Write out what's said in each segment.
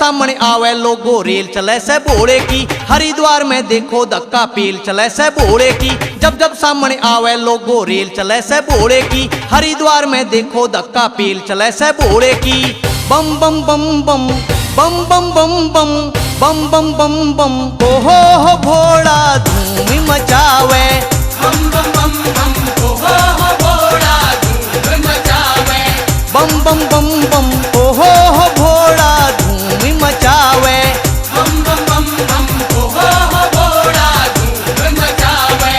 सामने आवे लोगो रेल चले से भोले की। हरिद्वार में देखो धक्का पेल चले से भोले की। जब जब सामने आवे लोगो रेल चले से भोले की। हरिद्वार में देखो धक्का पेल चले से भोले की। बम बम बम बम बम बम बम बम बम बम बम बम हो भोला धूम मचावे। बम बम बम बम हो भोला धूम मचावे। बम बम बम बम हो भोला धूम मचावे। बम बम बम बम हो भोला धूम मचावे।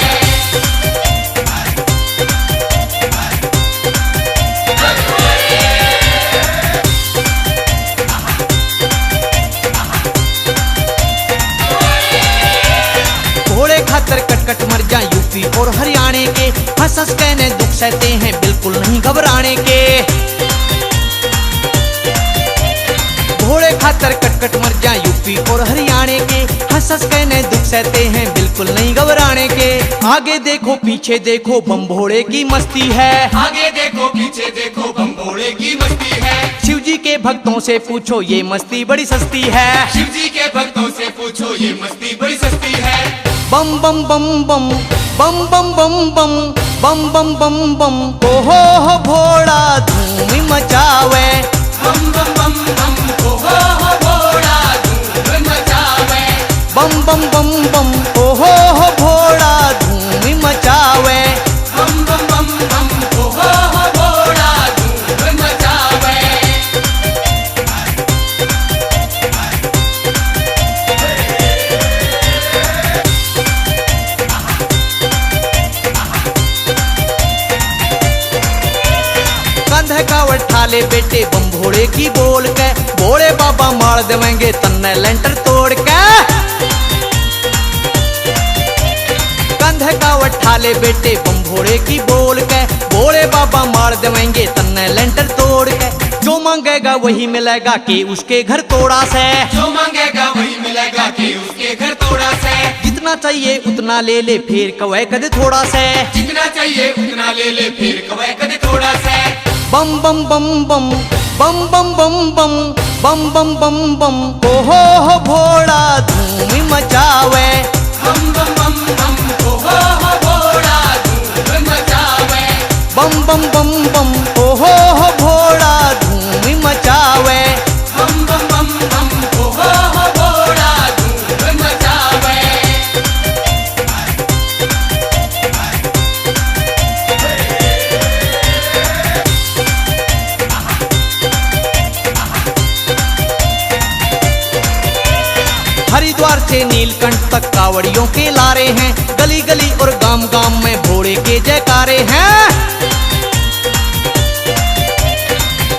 भोले खातर कटकट मर जा यूपी और हरियाणा के। हंस हंस कहने दुख सहते हैं बिल्कुल नहीं घबराने के। भोले खातर कटकट मर जा यूपी और हरियाणा के। हंस हंस कहने दुख सहते हैं बिल्कुल नहीं घबराने के। आगे देखो पीछे देखो बम भोले की मस्ती है। आगे देखो पीछे देखो बम भोले की मस्ती है। शिव जी के भक्तों से पूछो ये मस्ती बड़ी सस्ती है। शिव जी के भक्तों से पूछो ये मस्ती बड़ी सस्ती है। बम बम बम बम बम बम बम बम बम बम बम बम हो भोला धूम मचावे। बम बम बम बम हो भोला धूम मचावे। बम बम बम बम हो भोला धूम मचावे। बम बम बम बम हो भोला धूम मचावे। कंधे कावड़ ठाले बेटे बम भोले की बोल के। भोले बाबा मार देवेंगे तन्ने लेंटर तोड़ के। कंधे कावड़ ठाले बेटे बम भोले की बोल के। भोले बाबा मार देवेंगे तन्ने लेंटर तोड़ के। जो मांगेगा वही मिलेगा कि उसके घर तोड़ा से। जो मांगेगा वही मिलेगा कि उसके घर थोड़ा से। जितना चाहिए उतना ले ले फिर कवे कदे थोड़ा से। जितना चाहिए उतना ले ले फिर कवे कदे थोड़ा से। बम बम बम बम बम बम बम बम बम बम बम बम हो भोला धूम मचावे। बम बम बम बम हो भोला धूम मचावे। बम बम बम बम हो भोला धूम मचावे। बम बम बम बम हो भोला धूम मचावे। हरिद्वार से नीलकंठ तक कावड़ियों के लारे हैं। गली गली और गांव गांव में भोले के जयकारे हैं।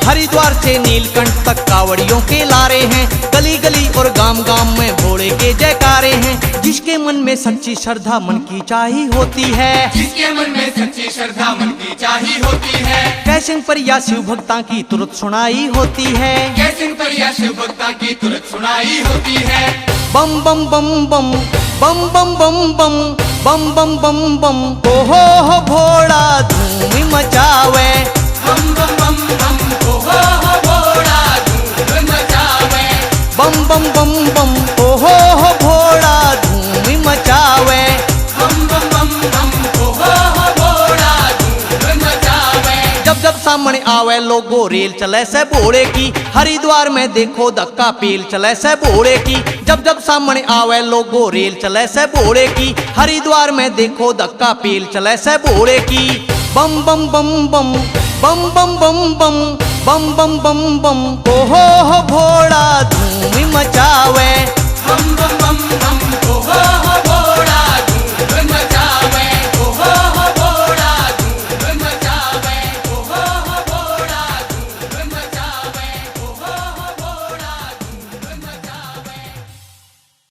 हरिद्वार से नीलकंठ तक कावड़ियों के लारे हैं। गली गली और गांव गांव में भोले के जयकारे हैं। जिसके मन में सच्ची श्रद्धा मन की चाही होती है। जिसके मन में सच्ची श्रद्धा मन की चाही होती है। कैसिंग पर या शिव भक्ता की तुरंत सुनाई होती है। कैसिंग पर या शिव भक्ता की तुरंत सुनाई होती है। बम बम बम बम बम बम बम बम बम बम बम बम हो भोला धूम मचावे। बम बम बम बम हो भोला धूम मचावे। बम बम बम बम हो भोला धूम मचावे। बम बम बम बम हो भोला धूम मचावे। जब जब सामने आवे लोगो रेल चले से भोले की। हरिद्वार में देखो धक्का पेल चले से भोले की। जब जब सामने आवे लोगो रेल चले से भोले की। हरिद्वार में देखो धक्का पेल चले से भोले की। बम बम बम बम बम बम बम बम बम बम बम बम हो भोला धूम मचावे। बम बम बम बम